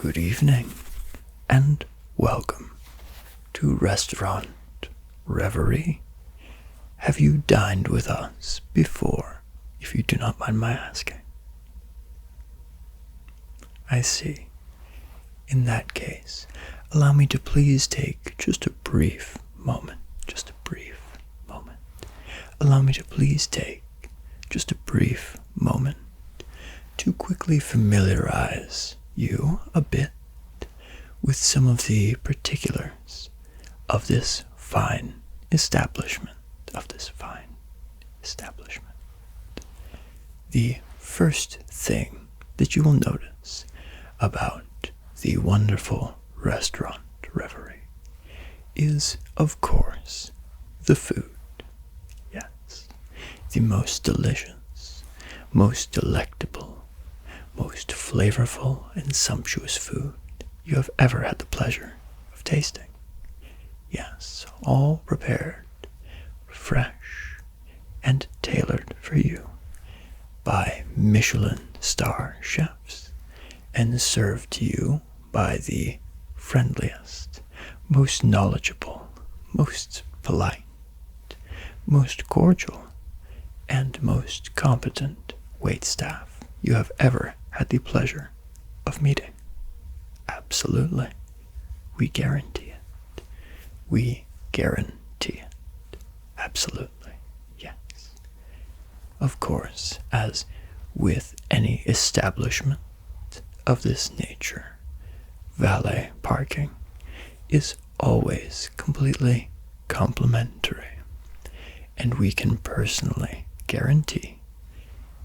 Good evening, and welcome to Restaurant Reverie. Have you dined with us before, if you do not mind my asking? I see. In that case, allow me to please take just a brief moment. Allow me to please take just a brief moment to quickly familiarize you a bit with some of the particulars of this fine establishment. The first thing that you will notice about the wonderful Restaurant Reverie is, of course, the food. Yes, the most delicious, most delectable, most flavorful and sumptuous food you have ever had the pleasure of tasting. Yes, all prepared, fresh, and tailored for you by Michelin star chefs, and served to you by the friendliest, most knowledgeable, most polite, most cordial, and most competent waitstaff you have ever had the pleasure of meeting. Absolutely. We guarantee it. We guarantee it. Absolutely. Yes. Of course, as with any establishment of this nature, valet parking is always completely complimentary, and we can personally guarantee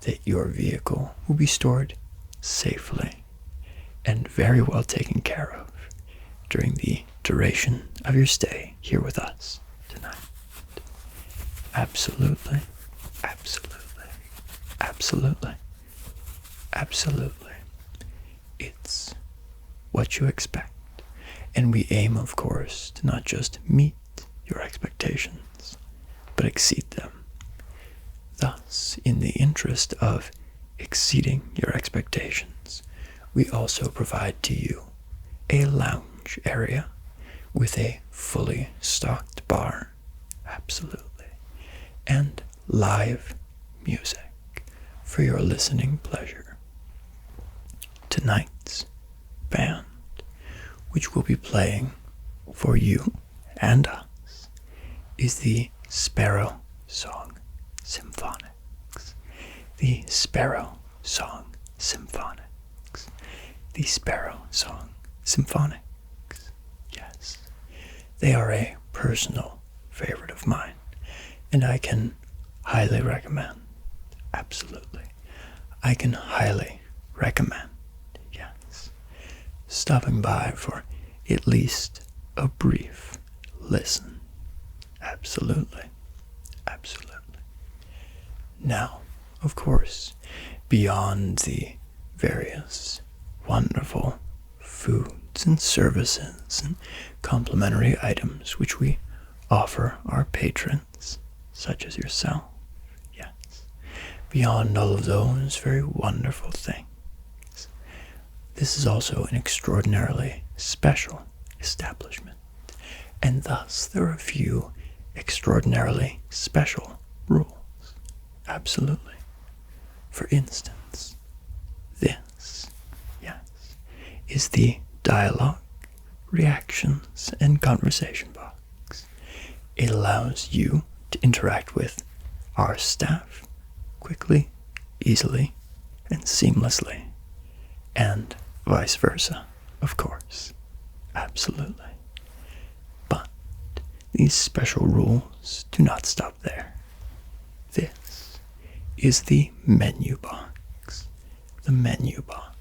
that your vehicle will be stored safely and very well taken care of during the duration of your stay here with us tonight. Absolutely, absolutely, absolutely, absolutely. It's what you expect, and we aim, of course, to not just meet your expectations, but exceed them. Thus, in the interest of exceeding your expectations, we also provide to you a lounge area with a fully stocked bar, absolutely, and live music for your listening pleasure. Tonight's band, which will be playing for you and us, is the Sparrow Song Symphonics. The Sparrow Song Symphonics. The Sparrow Song Symphonics. Yes. They are a personal favorite of mine, and I can highly recommend, absolutely, I can highly recommend, yes, stopping by for at least a brief listen. Absolutely. Absolutely. Now, of course, beyond the various wonderful foods and services and complimentary items which we offer our patrons, such as yourself, yes, beyond all of those very wonderful things, this is also an extraordinarily special establishment, and thus there are a few extraordinarily special rules. Absolutely. For instance, this, yes, is the dialogue, reactions, and conversation box. It allows you to interact with our staff quickly, easily, and seamlessly, and vice versa, of course. Absolutely. But these special rules do not stop there. This is the menu box. The menu box,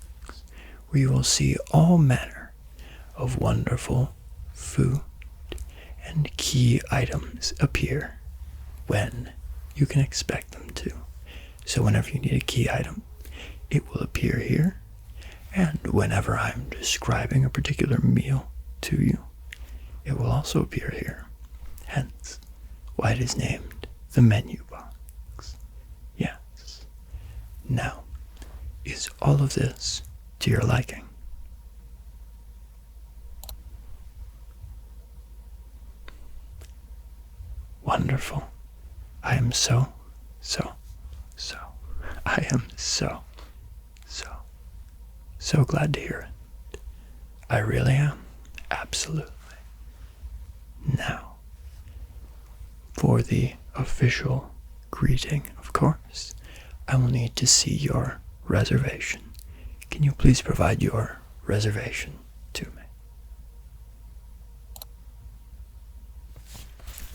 where you will see all manner of wonderful food and key items appear when you can expect them to. So whenever you need a key item, it will appear here, and whenever I'm describing a particular meal to you, it will also appear here. Hence, why it is named the menu box. Yes. Now, is all of this to your liking? Wonderful. I am so I am so glad to hear it. I really am. Absolutely. Now, for the official greeting, of course, I will need to see your reservation. Can you please provide your reservation to me?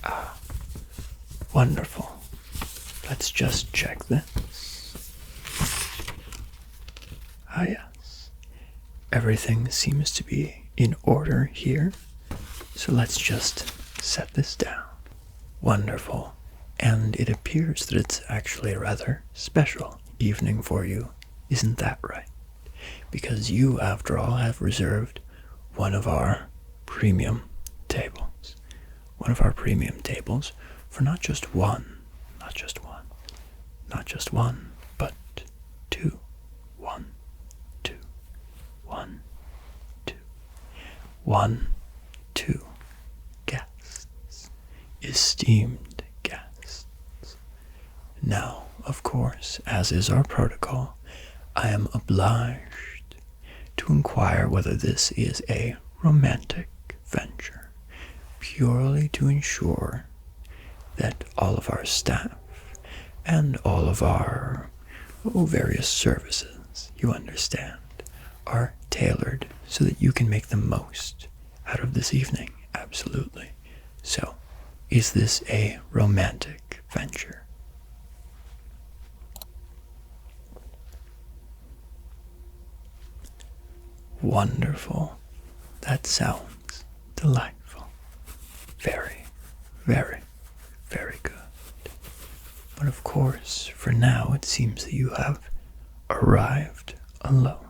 Ah, wonderful. Let's just check this. Ah, yes. Everything seems to be in order here. So let's just set this down. Wonderful. And it appears that it's actually a rather special evening for you. Isn't that right? Because you, after all, have reserved one of our premium tables. One of our premium tables for not just one, but two. Two guests. Esteemed guests. Now, of course, as is our protocol, I am obliged to inquire whether this is a romantic venture, purely to ensure that all of our staff and all of our various services, you understand, are tailored so that you can make the most out of this evening. Absolutely. So, is this a romantic venture? Wonderful. That sounds delightful. Very, very, very good. But of course, for now, it seems that you have arrived alone.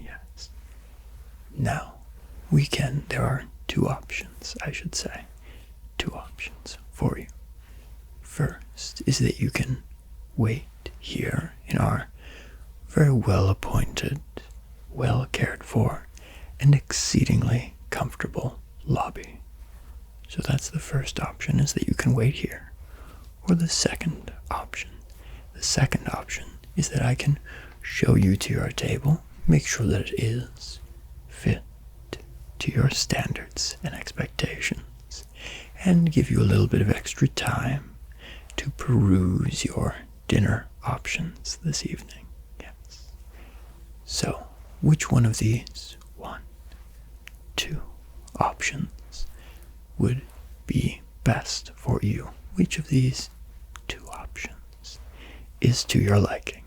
Yes. Now, there are two options, I should say. Two options for you. First is that you can wait here in our very well-appointed, well-cared-for, and exceedingly comfortable lobby. So that's the first option, is that you can wait here. Or the second option. The second option is that I can show you to your table, make sure that it is fit to your standards and expectations, and give you a little bit of extra time to peruse your dinner options this evening. Yes. So, which one of these 1, 2 options would be best for you? Which of these 2 options is to your liking?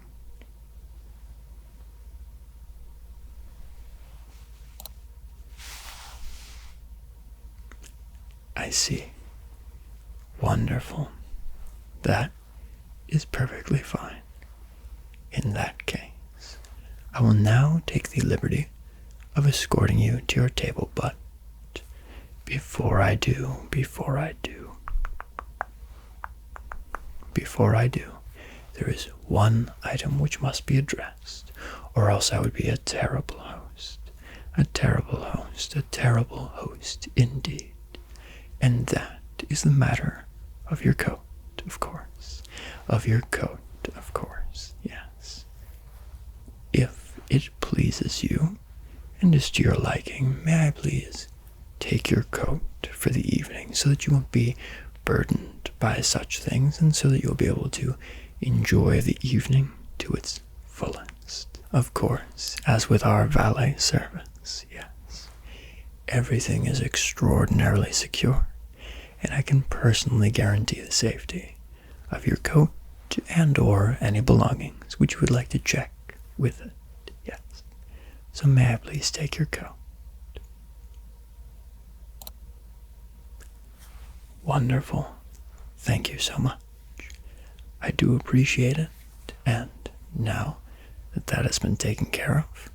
I see. Wonderful. That is perfectly fine. In that case, I will now take the liberty of escorting you to your table, but before I do, there is one item which must be addressed, or else I would be a terrible host. A terrible host indeed. And that is the matter of your coat, of course. Yes. If it pleases you, and is to your liking, may I please take your coat for the evening, so that you won't be burdened by such things, and so that you'll be able to enjoy the evening to its fullest. Of course, as with our valet service, yes, everything is extraordinarily secure, and I can personally guarantee the safety of your coat and or any belongings which you would like to check with it. Yes. So may I please take your coat? Wonderful. Thank you so much. I do appreciate it. And now that that has been taken care of,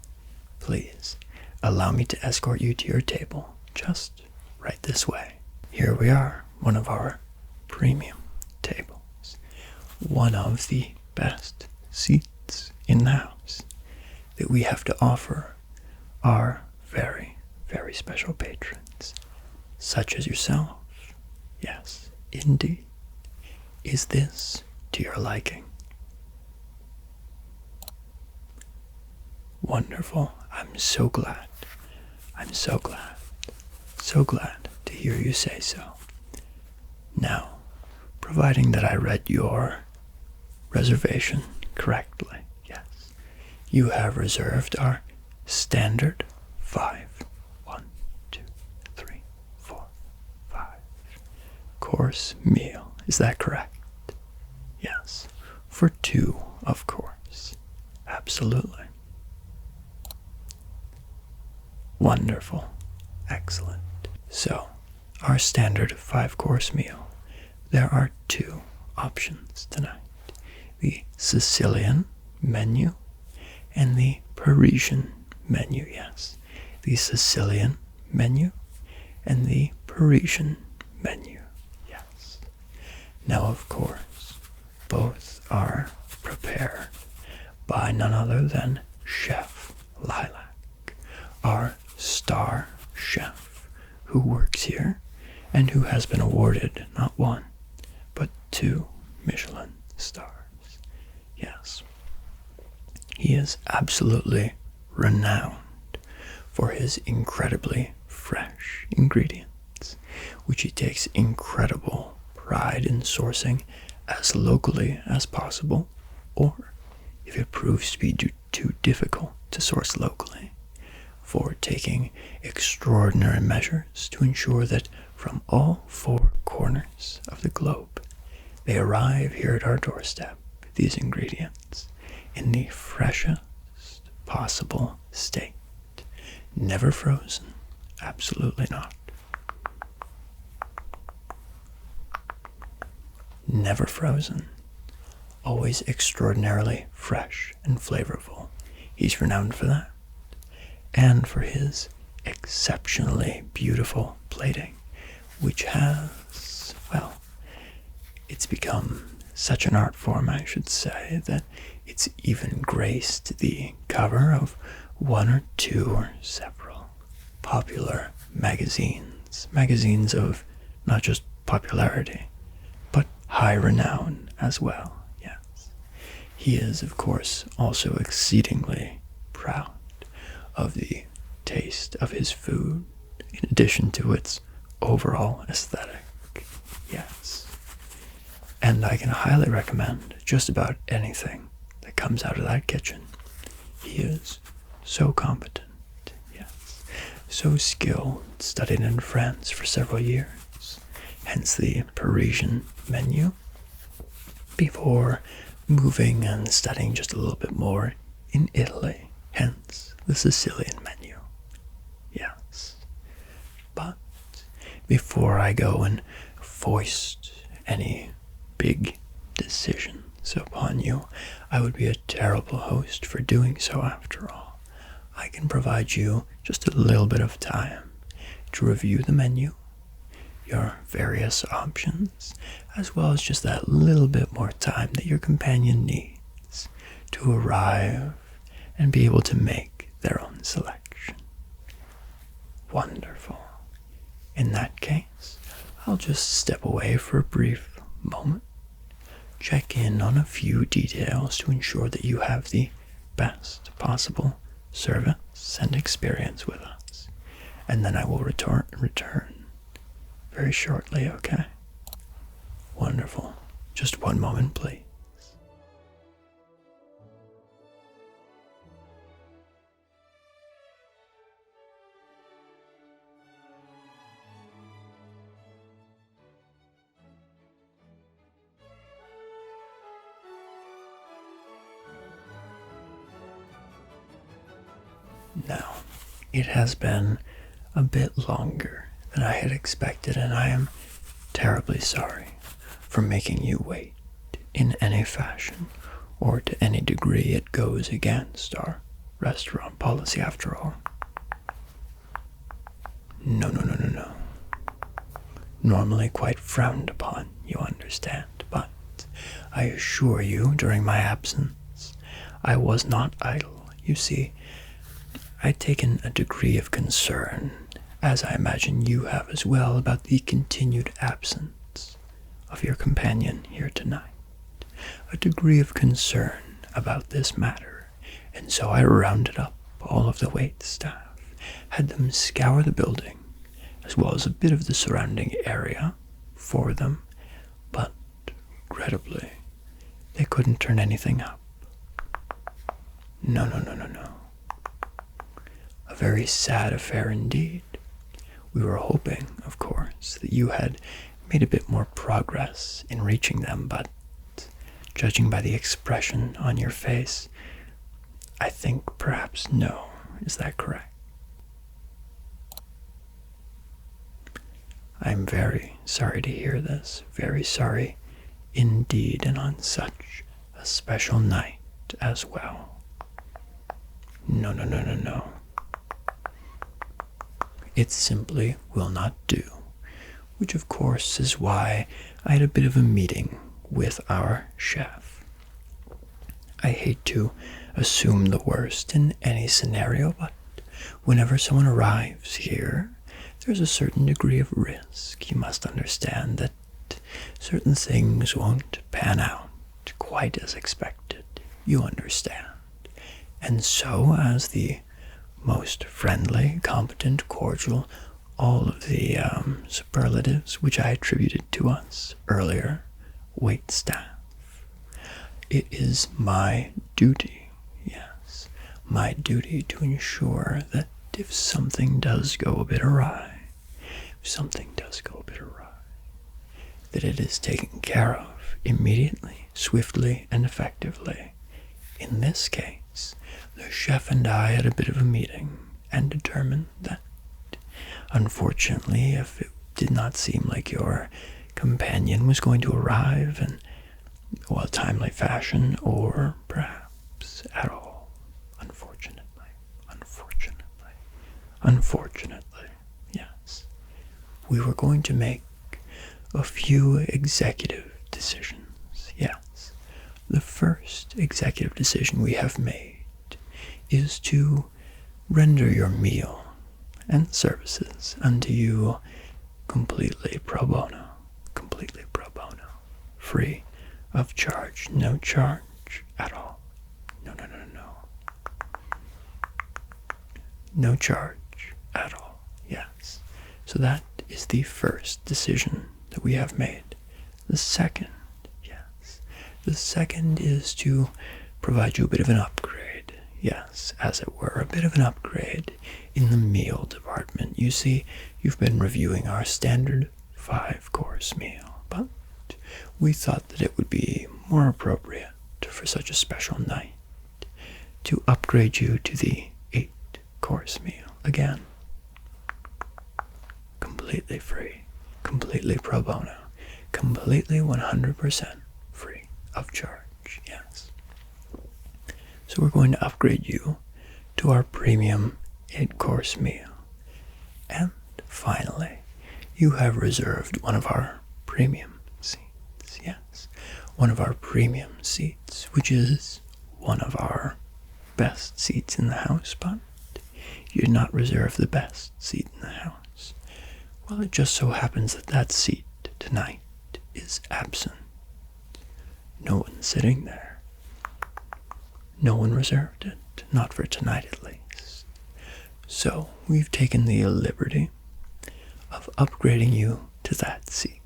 please allow me to escort you to your table, just right this way. Here we are, one of our premium tables. One of the best seats in the house that we have to offer our very, very special patrons, such as yourself. Yes, indeed. Is this to your liking? Wonderful. I'm so glad. I'm so glad. So glad to hear you say so. Now, providing that I read your reservation correctly, yes, you have reserved our standard 5 course meal. Is that correct? Yes. For 2, of course. Absolutely. Wonderful. Excellent. So, our standard 5-course meal. There are 2 options tonight. The Sicilian menu and the Parisian menu, yes. The Sicilian menu and the Parisian menu, yes. Now, of course, both are prepared by none other than Chef Lilac, our star chef who works here and who has been awarded not 1, but 2 Michelin stars. Yes. He is absolutely renowned for his incredibly fresh ingredients, which he takes incredible pride in sourcing as locally as possible, or, if it proves to be too difficult to source locally, for taking extraordinary measures to ensure that from all 4 corners of the globe they arrive here at our doorstep, these ingredients, in the freshest possible state. Never frozen. Absolutely not. Never frozen. Always extraordinarily fresh and flavorful. He's renowned for that. And for his exceptionally beautiful plating, which has, well, it's become such an art form, I should say, that it's even graced the cover of 1 or 2 or several popular magazines of not just popularity, but high renown as well, yes. He is, of course, also exceedingly proud of the taste of his food, in addition to its overall aesthetic, yes. And I can highly recommend just about anything that comes out of that kitchen. He is so competent, yes, so skilled, studied in France for several years, hence the Parisian menu, before moving and studying just a little bit more in Italy, hence the Sicilian menu, yes. But before I go and foist any big decisions upon you, I would be a terrible host for doing so after all. I can provide you just a little bit of time to review the menu, your various options, as well as just that little bit more time that your companion needs to arrive and be able to make their own selection. Wonderful. In that case, I'll just step away for a brief moment, check in on a few details to ensure that you have the best possible service and experience with us, and then I will return very shortly, okay? Wonderful. Just one moment, please. Now, it has been a bit longer than I had expected, and I am terribly sorry for making you wait in any fashion or to any degree it goes against our restaurant policy after all. No. Normally quite frowned upon, you understand, but I assure you during my absence I was not idle. You see, I'd taken a degree of concern, as I imagine you have as well, about the continued absence of your companion here tonight, a degree of concern about this matter, and so I rounded up all of the wait staff, had them scour the building, as well as a bit of the surrounding area for them, but regrettably, they couldn't turn anything up. No. A very sad affair indeed. We were hoping, of course, that you had made a bit more progress in reaching them, but judging by the expression on your face, I think perhaps no. Is that correct? I'm very sorry to hear this. Very sorry indeed, and on such a special night as well. No. It simply will not do, which of course is why I had a bit of a meeting with our chef. I hate to assume the worst in any scenario, but whenever someone arrives here, there's a certain degree of risk. You must understand that certain things won't pan out quite as expected. You understand. And so, as the most friendly, competent, cordial, all of the superlatives which I attributed to us earlier, wait staff, it is my duty, yes, my duty to ensure that if something does go a bit awry, that it is taken care of immediately, swiftly, and effectively. In this case, the chef and I had a bit of a meeting and determined that, unfortunately, if it did not seem like your companion was going to arrive in, well, timely fashion, or perhaps at all, unfortunately, yes, we were going to make a few executive decisions, yes. The first executive decision we have made is to render your meal and services unto you completely pro bono, free of charge, no charge at all. No charge at all, yes. So that is the first decision that we have made. The second is to provide you a bit of an upgrade. Yes, as it were, a bit of an upgrade in the meal department. You see, you've been reviewing our standard 5-course meal, but we thought that it would be more appropriate for such a special night to upgrade you to the 8-course meal. Again, completely free, completely pro bono, completely 100% free of charge, yes. So we're going to upgrade you to our premium 8-course meal. And finally, you have reserved one of our premium seats, yes. One of our premium seats, which is one of our best seats in the house, but you did not reserve the best seat in the house. Well, it just so happens that that seat tonight is absent. No one's sitting there. No one reserved it, not for tonight at least. So we've taken the liberty of upgrading you to that seat,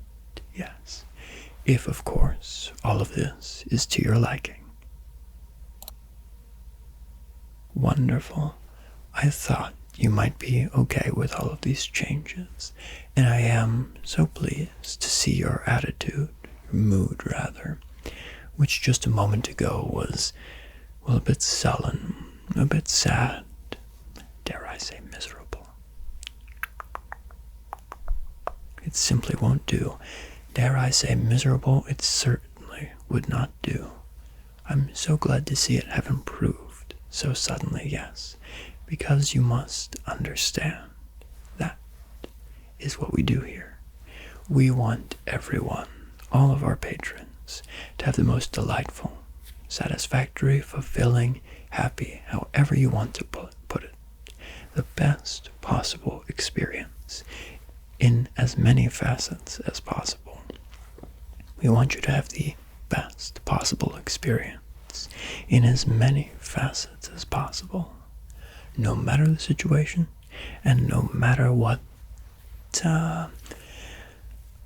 yes. If, of course, all of this is to your liking. Wonderful. I thought you might be okay with all of these changes, and I am so pleased to see your attitude, your mood rather, which just a moment ago was, well, a bit sullen, a bit sad, dare I say miserable. It simply won't do. Dare I say miserable, it certainly would not do. I'm so glad to see it have improved so suddenly, yes, because you must understand that is what we do here. We want everyone, all of our patrons, to have the most delightful, satisfactory, fulfilling, happy, however you want to put it, the best possible experience in as many facets as possible. We want you to have the best possible experience in as many facets as possible, no matter the situation and no matter what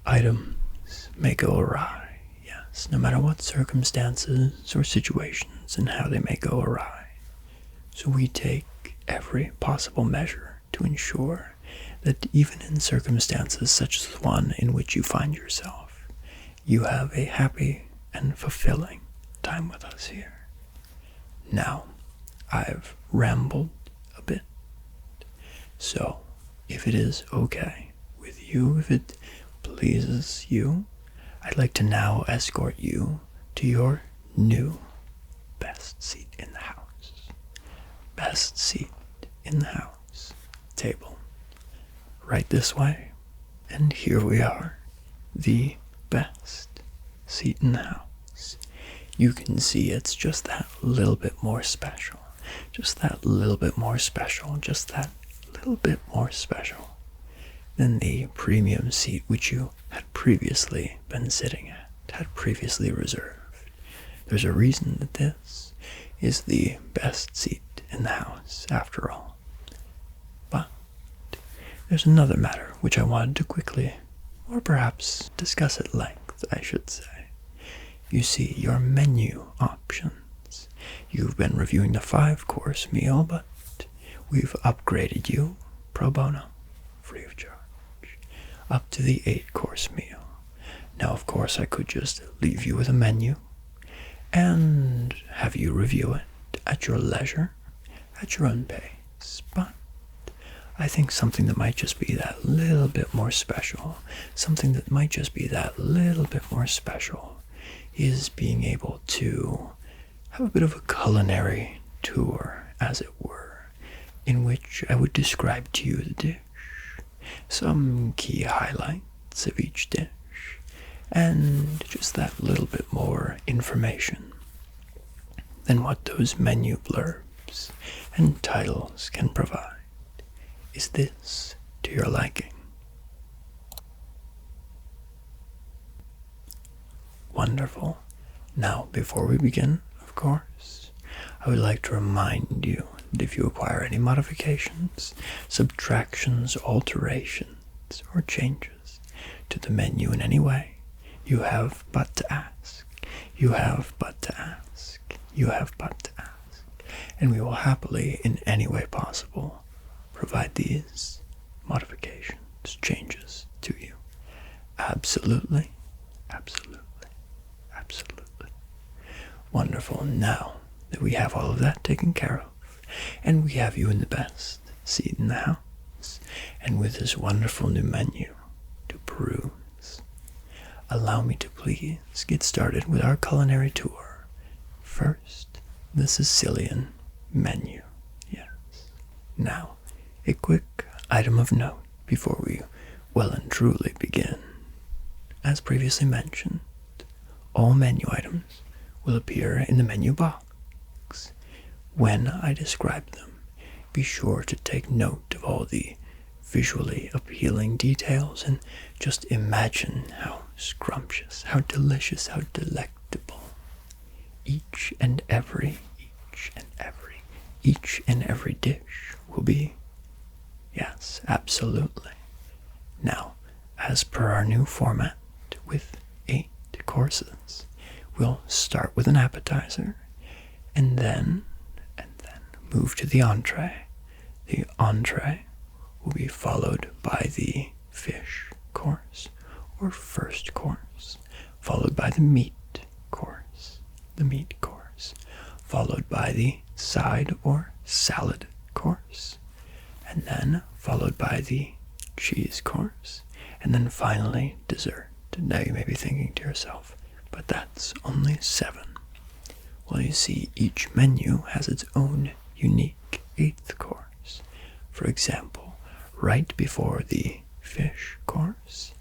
items may go awry. Yes, no matter what circumstances or situations and how they may go awry. So we take every possible measure to ensure that even in circumstances such as the one in which you find yourself, you have a happy and fulfilling time with us here. Now, I've rambled a bit, so if it is okay with you, if it pleases you, I'd like to now escort you to your new best seat in the house. Best seat in the house. Table. Right this way. And here we are. The best seat in the house. You can see it's just that little bit more special. Just that little bit more special. Just that little bit more special than the premium seat which you had previously been sitting at, had previously reserved. There's a reason that this is the best seat in the house, after all. But there's another matter which I wanted to quickly, or perhaps discuss at length, I should say. You see, your menu options. You've been reviewing the 5-course meal, but we've upgraded you pro bono, free of charge, up to the 8-course meal. Now, of course, I could just leave you with a menu and have you review it at your leisure, at your own pace, but I think something that might just be that little bit more special, something that might just be that little bit more special, is being able to have a bit of a culinary tour, as it were, in which I would describe to you the dish, some key highlights of each dish, and just that little bit more information than what those menu blurbs and titles can provide. Is this to your liking? Wonderful. Now, before we begin, of course, I would like to remind you that if you acquire any modifications, subtractions, alterations, or changes to the menu in any way, you have but to ask. You have but to ask. You have but to ask. And we will happily, in any way possible, provide these modifications, changes to you. Absolutely, absolutely, absolutely. Wonderful. Now that we have all of that taken care of, and we have you in the best seat in the house, and with this wonderful new menu to peruse, allow me to please get started with our culinary tour. First, the Sicilian menu. Yes. Now, a quick item of note before we well and truly begin. As previously mentioned, all menu items will appear in the menu box. When I describe them, be sure to take note of all the visually appealing details and just imagine how scrumptious, how delicious, how delectable each and every dish will be. Yes, absolutely. Now, as per our new format with 8 courses, we'll start with an appetizer and then move to the entree. The entree will be followed by the fish course or first course, followed by the meat course, followed by the side or salad course, and then followed by the cheese course, and then finally dessert. Now you may be thinking to yourself, but that's only 7. Well, you see, each menu has its own unique 8th course. For example, right before the fish course,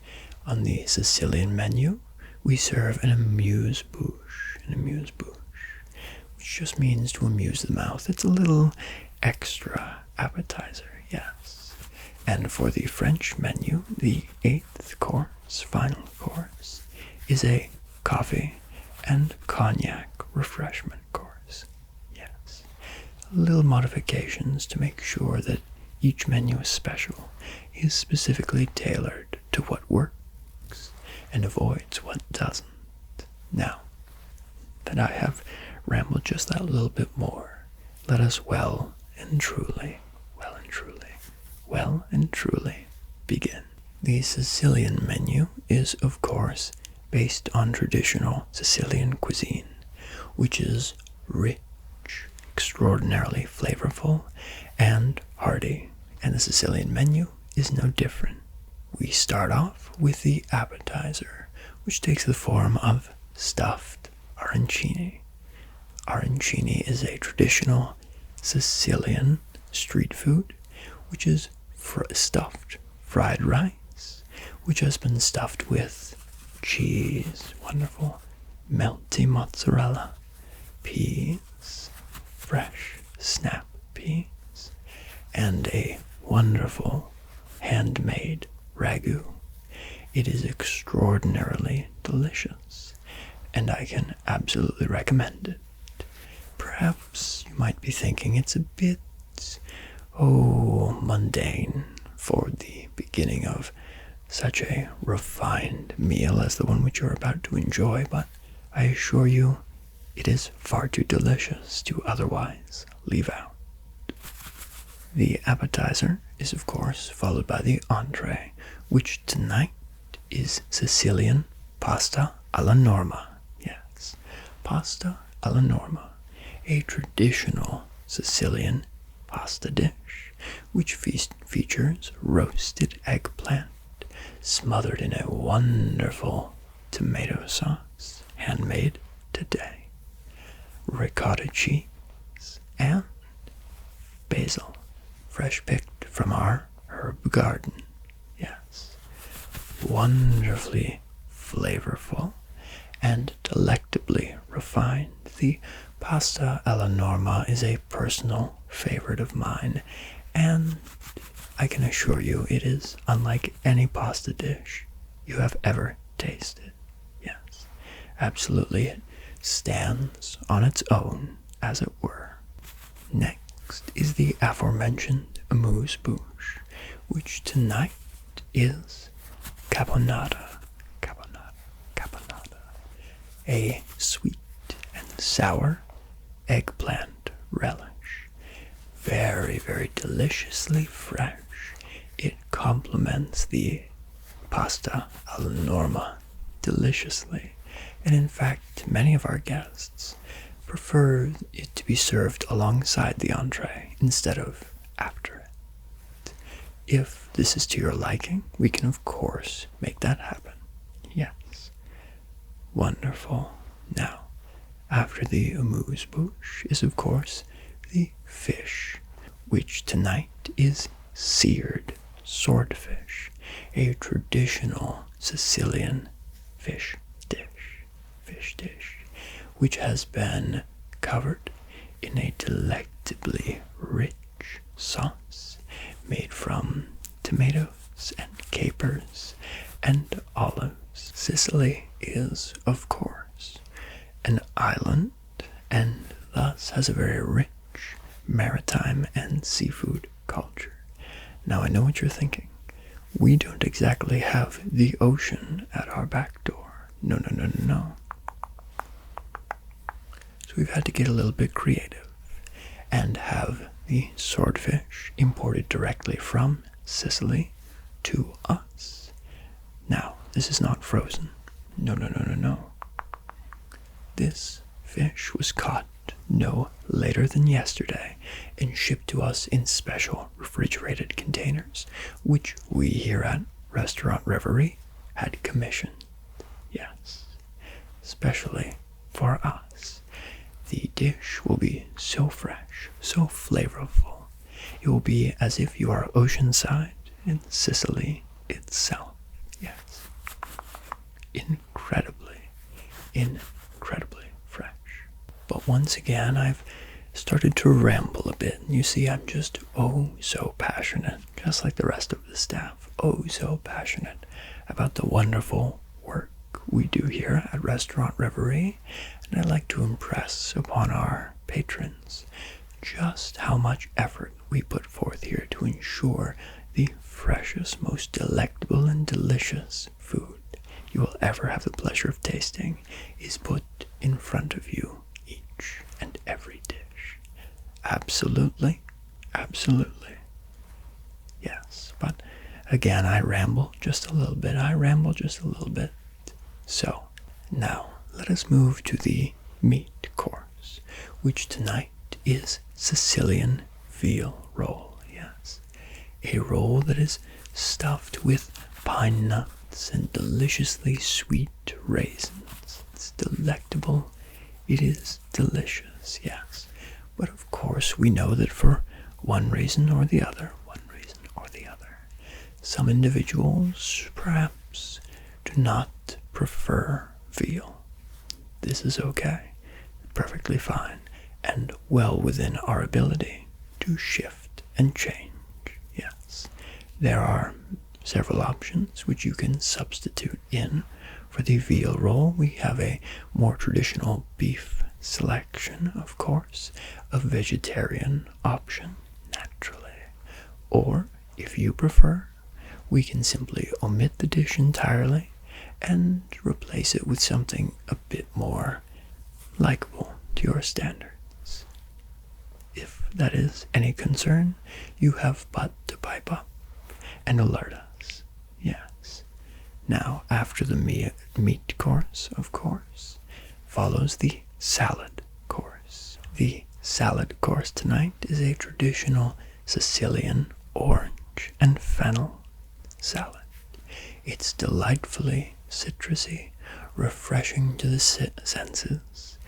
on the Sicilian menu, we serve an amuse-bouche, which just means to amuse the mouth. It's a little extra appetizer, yes. And for the French menu, the 8th course, final course, is a coffee and cognac refreshment course. Yes. Little modifications to make sure that each menu is special, is specifically tailored to what works and avoids what doesn't. Now that I have rambled just that little bit more, let us well and truly begin. The Sicilian menu is, of course, based on traditional Sicilian cuisine, which is rich, extraordinarily flavorful, and hearty, and the Sicilian menu is no different. We start off with the appetizer, which takes the form of stuffed arancini. Arancini is a traditional Sicilian street food, which is stuffed fried rice, which has been stuffed with cheese, wonderful melty mozzarella, peas, fresh snap peas, and a wonderful handmade ragu. It is extraordinarily delicious, and I can absolutely recommend it. Perhaps you might be thinking it's a bit, mundane for the beginning of such a refined meal as the one which you're about to enjoy, but I assure you it is far too delicious to otherwise leave out. The appetizer is, of course, followed by the entree, which tonight is Sicilian pasta alla norma. Yes, pasta alla norma, a traditional Sicilian pasta dish, which features roasted eggplant smothered in a wonderful tomato sauce, handmade today, ricotta cheese, and basil, fresh picked from our herb garden. Yes, wonderfully flavorful and delectably refined. The pasta alla norma is a personal favorite of mine, and I can assure you it is unlike any pasta dish you have ever tasted. Yes, absolutely, it stands on its own, as it were. Next is the aforementioned amuse-bouche, which tonight is caponata, a sweet and sour eggplant relish. Very, very deliciously fresh. It complements the pasta alla norma deliciously, and in fact, many of our guests prefer it to be served alongside the entree instead of after it. If this is to your liking, we can of course make that happen. Yes. Wonderful. Now, after the amuse-bouche is of course the fish, which tonight is seared swordfish, a traditional Sicilian fish dish, which has been covered in a delectably rich sauce made from tomatoes and capers and olives. Sicily is, of course, an island, and thus has a very rich maritime and seafood culture. Now I know what you're thinking. We don't exactly have the ocean at our back door. No. So we've had to get a little bit creative and have the swordfish imported directly from Sicily to us. Now, this is not frozen. No. This fish was caught no later than yesterday and shipped to us in special refrigerated containers, which we here at Restaurant Reverie had commissioned. Yes, especially for us. The dish will be so fresh, so flavorful. It will be as if you are oceanside in Sicily itself. Yes, incredibly fresh. But once again, I've started to ramble a bit. You see, I'm just so passionate, just like the rest of the staff, so passionate about the wonderful work we do here at Restaurant Reverie, and I'd like to impress upon our patrons just how much effort we put forth here to ensure the freshest, most delectable and delicious food you will ever have the pleasure of tasting is put in front of you, each and every dish. Absolutely, absolutely. Yes, but again, I ramble just a little bit. So, now let us move to the meat course, which tonight is Sicilian veal roll. Yes, a roll that is stuffed with pine nuts and deliciously sweet raisins. It's delectable. It is delicious, yes. But of course, we know that for one reason or the other, some individuals perhaps do not prefer veal. This is okay, perfectly fine, and well within our ability to shift and change. Yes, there are several options which you can substitute in for the veal roll. We have a more traditional beef selection, of course, a vegetarian option, naturally. Or, if you prefer, we can simply omit the dish entirely and replace it with something a bit more likable to your standards. If that is any concern, you have but to pipe up and alert us. Yes. Now, after the meat course, of course, follows the salad course. The salad course tonight is a traditional Sicilian orange and fennel salad. It's delightfully citrusy, refreshing to the senses,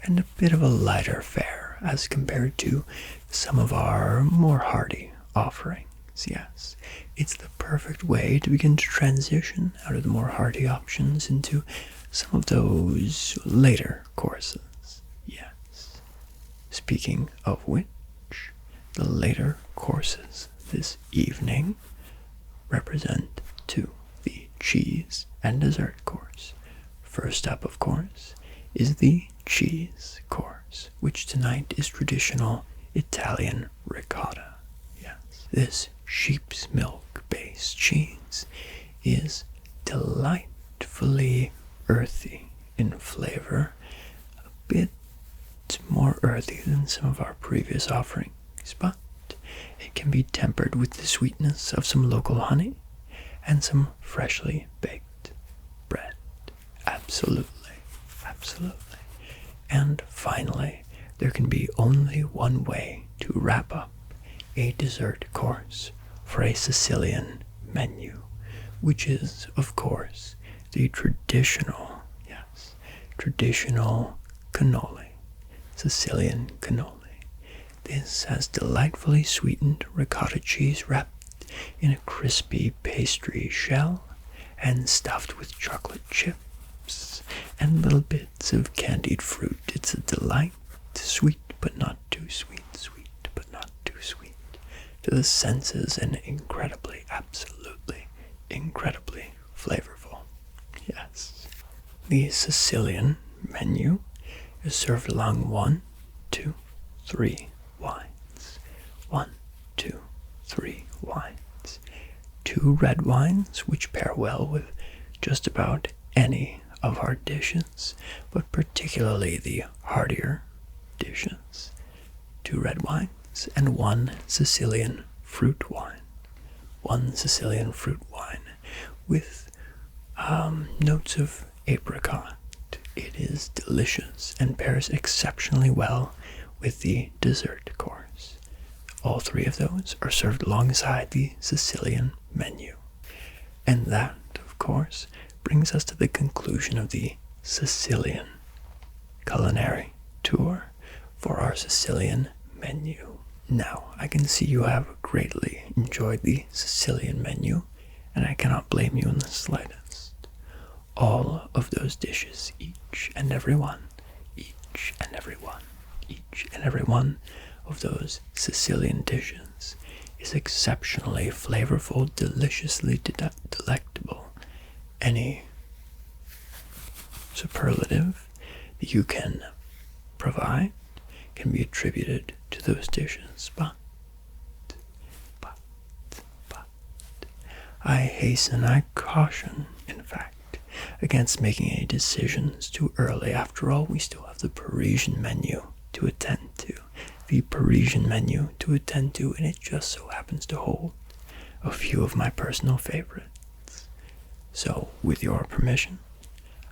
and a bit of a lighter fare as compared to some of our more hearty offerings. Yes, it's the perfect way to begin to transition out of the more hearty options into some of those later courses. Yes. Speaking of which, the later courses this evening represent two, the cheese and dessert course. First up, of course, is the cheese course, which tonight is traditional Italian ricotta. Yes, this sheep's milk-based cheese is delightfully earthy in flavor, a bit more earthy than some of our previous offerings, but it can be tempered with the sweetness of some local honey and some freshly baked bread. Absolutely, absolutely. And finally, there can be only one way to wrap up a dessert course for a Sicilian menu, which is, of course, the traditional cannoli, Sicilian cannoli. This has delightfully sweetened ricotta cheese wrapped in a crispy pastry shell and stuffed with chocolate chips and little bits of candied fruit. It's a delight, sweet but not too sweet, sweet but not too sweet to the senses, and incredibly, absolutely, incredibly flavorful. Yes. The Sicilian menu is served along 1, 2, 3 wines. 1, 2, 3 wines. 2 red wines, which pair well with just about any of our dishes, but particularly the heartier dishes. 2 red wines and 1 Sicilian fruit wine. 1 Sicilian fruit wine with notes of apricot. It is delicious and pairs exceptionally well with the dessert course. All 3 of those are served alongside the Sicilian menu. And that, of course, brings us to the conclusion of the Sicilian culinary tour for our Sicilian menu. Now, I can see you have greatly enjoyed the Sicilian menu, and I cannot blame you in the slightest. All of those dishes, each and every one of those Sicilian dishes is exceptionally flavorful, deliciously delectable. Any superlative that you can provide can be attributed to those dishes, but I caution, in fact, against making any decisions too early. After all, we still have the Parisian menu to attend to. And it just so happens to hold a few of my personal favorites. So, with your permission,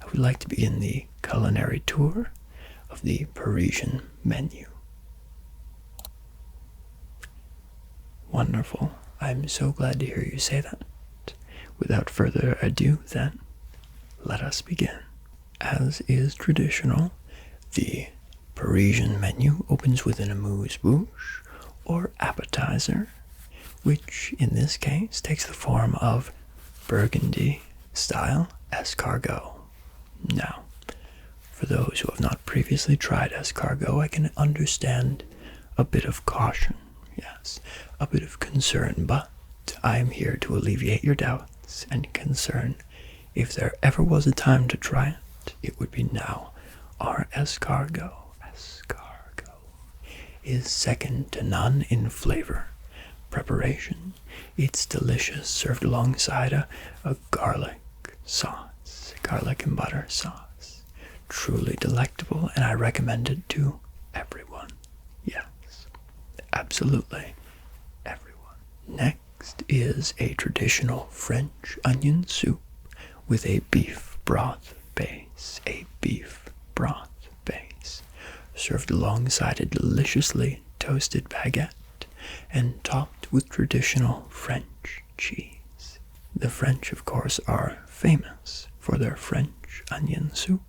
I would like to begin the culinary tour of the Parisian menu. Wonderful. I'm so glad to hear you say that. Without further ado, then, let us begin. As is traditional, the Parisian menu opens with an amuse-bouche, or appetizer, which in this case takes the form of Burgundy-style escargot. Now, for those who have not previously tried escargot, I can understand a bit of caution, yes, a bit of concern, but I am here to alleviate your doubts and concern. If there ever was a time to try it, it would be now. Our escargot is second to none in flavor. Preparation, it's delicious, served alongside a garlic sauce, garlic and butter sauce. Truly delectable, and I recommend it to everyone. Yes, absolutely everyone. Next is a traditional French onion soup with a beef broth base. Served alongside a deliciously toasted baguette and topped with traditional French cheese. The French, of course, are famous for their French onion soup.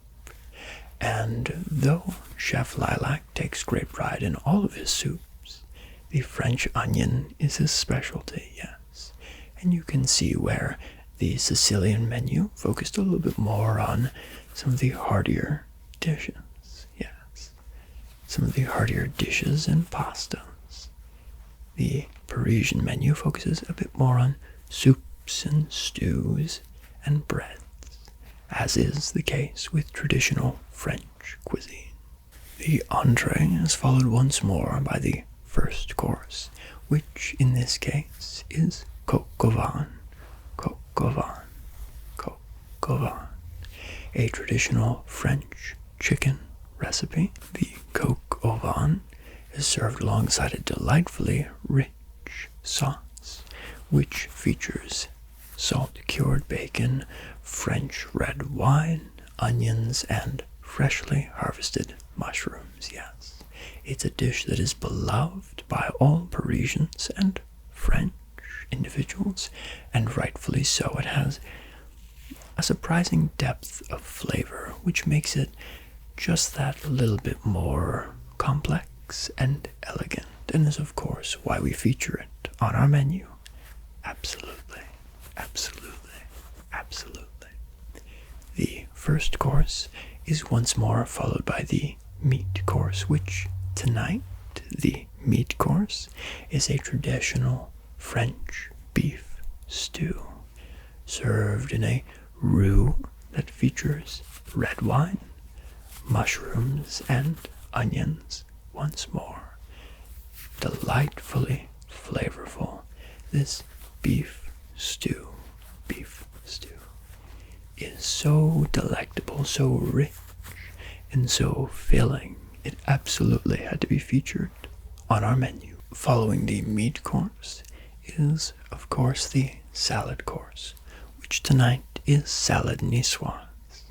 And though Chef Lilac takes great pride in all of his soups, the French onion is his specialty, yes. And you can see where the Sicilian menu focused a little bit more on some of the heartier dishes, yes. Some of the heartier dishes and pastas. The Parisian menu focuses a bit more on soups and stews and breads, as is the case with traditional French cuisine. The entree is followed once more by the first course, which in this case is coq au vin, a traditional French chicken recipe. The coq au vin is served alongside a delightfully rich sauce, which features salt-cured bacon, French red wine, onions, and freshly harvested mushrooms, yes. It's a dish that is beloved by all Parisians and French individuals, and rightfully so. It has a surprising depth of flavor, which makes it just that little bit more complex and elegant, and is of course why we feature it on our menu. Absolutely. The first course is once more followed by the meat course, which tonight, the meat course, is a traditional French beef stew, served in a roux that features red wine, mushrooms, and onions once more. Delightfully flavorful. This beef stew is so delectable, so rich, and so filling. It absolutely had to be featured on our menu. Following the meat course is, of course, the salad course, which tonight is salad niçoise.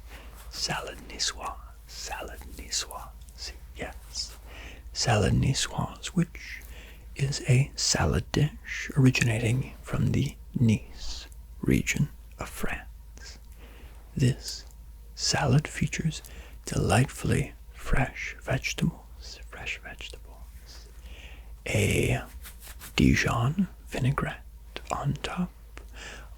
Yes. Salad niçoise, which is a salad dish originating from the Nice region of France. This salad features delightfully fresh vegetables, a Dijon vinaigrette on top,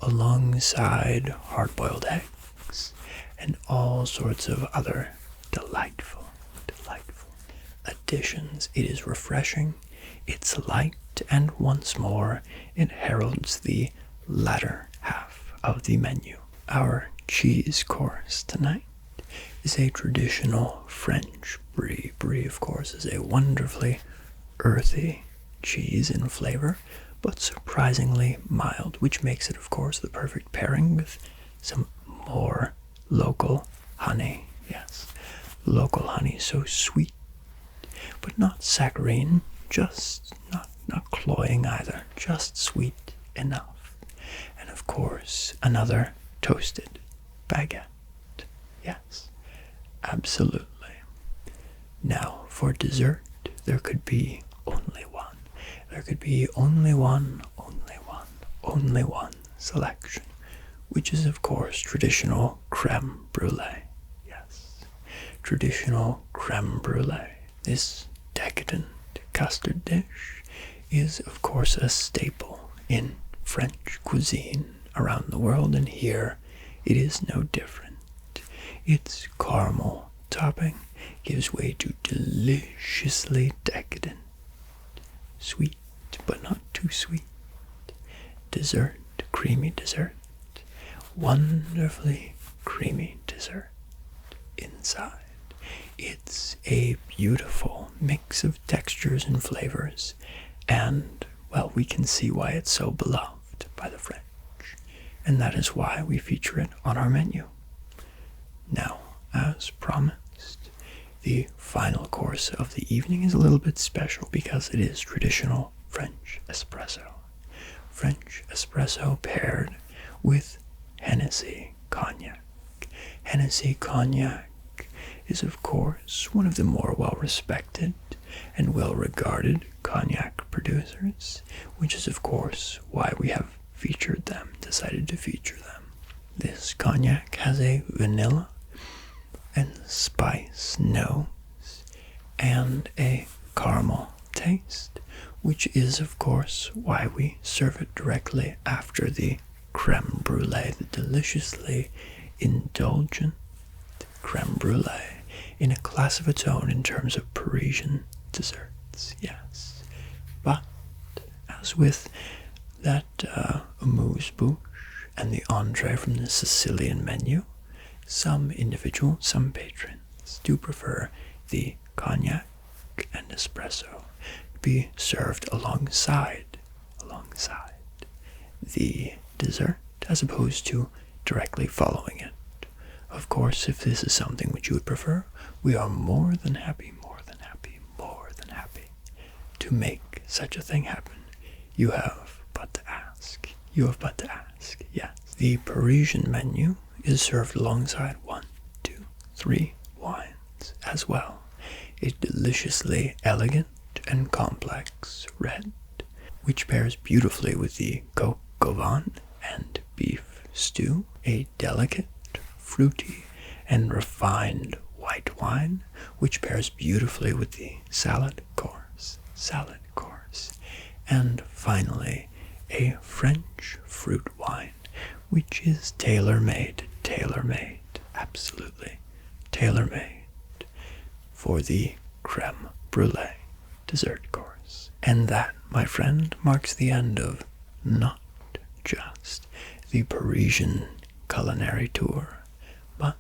alongside hard-boiled eggs, and all sorts of other delightful additions. It is refreshing, it's light, and once more it heralds the latter half of the menu. Our cheese course tonight is a traditional French brie. Brie, of course, is a wonderfully earthy cheese in flavor, but surprisingly mild, which makes it, of course, the perfect pairing with some more local honey. Yes, local honey, so sweet, but not saccharine, just not cloying either, just sweet enough. And of course, another toasted baguette. Yes, absolutely. Now, for dessert, there could be only one. There could be only one selection, which is, of course, traditional creme brulee. Yes, traditional creme brulee. This decadent custard dish is, of course, a staple in French cuisine around the world, and here it is no different. Its caramel topping gives way to deliciously decadent, sweet but not too sweet, dessert, creamy dessert, wonderfully creamy dessert inside. It's a beautiful mix of textures and flavors, and, well, we can see why it's so beloved by the French, and that is why we feature it on our menu. Now, as promised, the final course of the evening is a little bit special because it is traditional French espresso. French espresso paired with Hennessy cognac. Hennessy cognac is, of course, one of the more well-respected and well-regarded cognac producers, which is, of course, why we have decided to feature them. This cognac has a vanilla and spice nose and a caramel taste, which is, of course, why we serve it directly after the creme brulee, the deliciously indulgent creme brulee in a class of its own in terms of Parisian desserts, yes. But, as with that amuse-bouche and the entree from the Sicilian menu, some patrons do prefer the cognac and espresso to be served alongside the dessert, as opposed to directly following it. Of course, if this is something which you would prefer, we are more than happy to make such a thing happen. You have but to ask. Yes. The Parisian menu is served alongside 1, 2, 3 wines as well. A deliciously elegant and complex red, which pairs beautifully with the coq au vin and beef stew, a delicate, fruity, and refined white wine, which pairs beautifully with the salad course, and finally a French fruit wine, which is tailor-made, absolutely tailor-made for the creme brulee dessert course. And that, my friend, marks the end of not just the Parisian culinary tour, but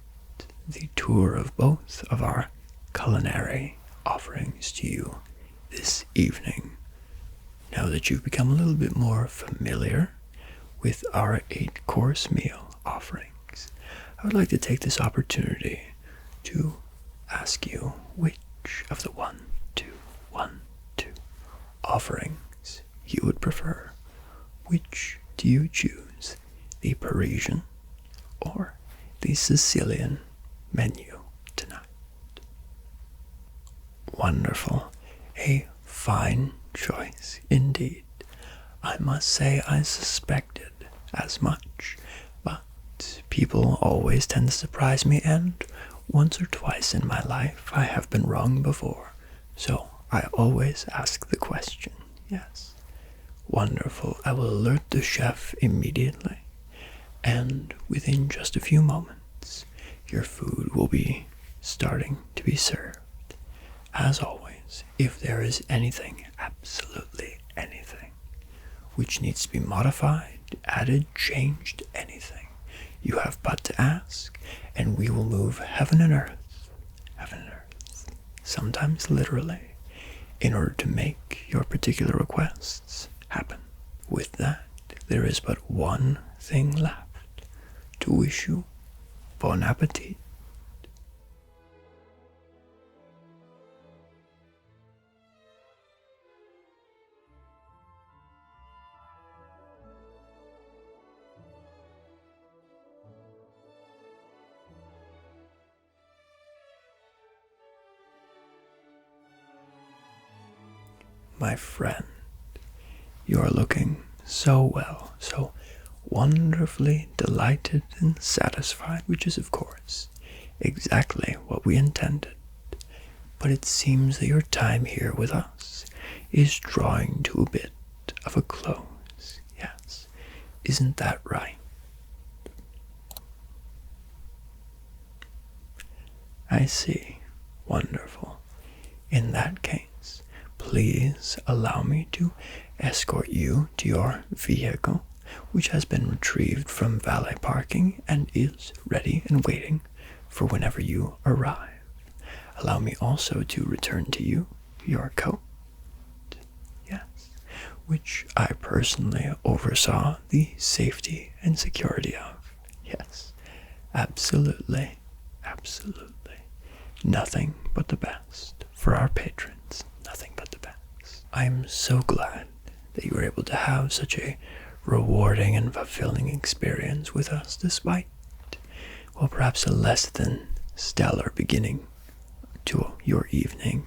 the tour of both of our culinary offerings to you this evening. Now that you've become a little bit more familiar with our 8-course meal offerings, I would like to take this opportunity to ask you which of the 1, 2 offerings you would prefer. Which do you choose, the Parisian or the Sicilian menu tonight? Wonderful. A fine choice indeed. I must say I suspected as much, but people always tend to surprise me, and once or twice in my life I have been wrong before, so I always ask the question. Yes. Wonderful. I will alert the chef immediately, and within just a few moments your food will be starting to be served. As always, if there is anything, absolutely anything, which needs to be modified, added, changed, anything, You have but to ask, and we will move heaven and earth, sometimes literally, in order to make your particular requests happen. With that, there is but one thing left: to wish you bon appetit. My friend, you are looking so well, so wonderfully delighted and satisfied, which is, of course, exactly what we intended. But it seems that your time here with us is drawing to a bit of a close. Yes, isn't that right? I see. Wonderful. In that case, please allow me to escort you to your vehicle, which has been retrieved from valet parking and is ready and waiting for whenever you arrive. Allow me also to return to you your coat, yes, which I personally oversaw the safety and security of. Yes, absolutely, absolutely. Nothing but the best for our patrons, nothing but the best. I'm so glad that you were able to have such a rewarding and fulfilling experience with us, despite, well, perhaps a less than stellar beginning to your evening.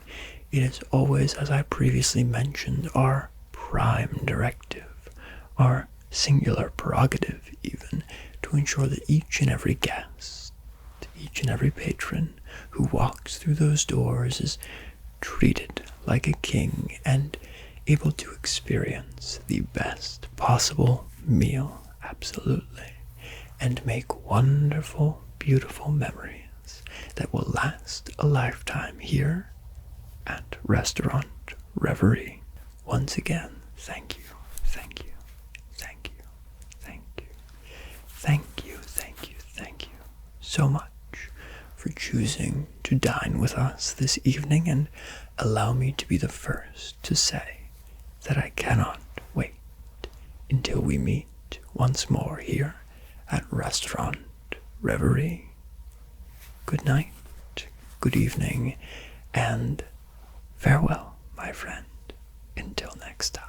It is always, as I previously mentioned, our prime directive, our singular prerogative even, to ensure that each and every guest, each and every patron who walks through those doors is treated like a king and able to experience the best possible meal, absolutely, and make wonderful, beautiful memories that will last a lifetime here at Restaurant Reverie. Once again, thank you, thank you, thank you, thank you, thank you, thank you, thank you so much for choosing to dine with us this evening, and allow me to be the first to say that I cannot wait until we meet once more here at Restaurant Reverie. Good night, good evening, and farewell, my friend, until next time.